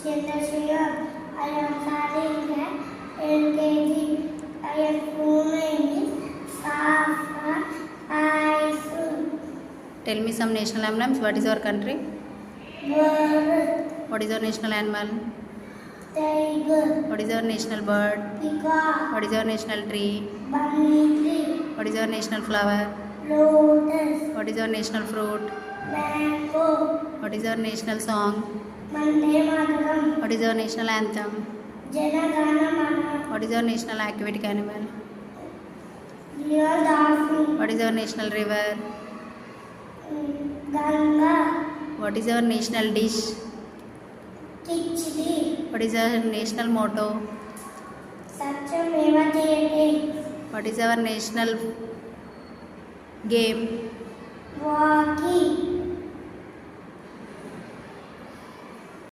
Chandrasekhar. I am studying at LKG. I am swimming in Safa. I swim. Tell me some national emblems. What is our country? Bird. What is our national animal? Tiger. What is our national bird? Peacock. What is our national tree? Bunny tree. What is our national flower? Lotus. What is our national fruit? Mango. What is our national song? Vande Mataram. What is our national anthem? Jana Gana Mana. What is our national aquatic animal? Real dolphin. What is our national river? Ganga. What is our national dish? Kichdi. What is our national motto? Satyameva Jayate. What is our national game? Hockey.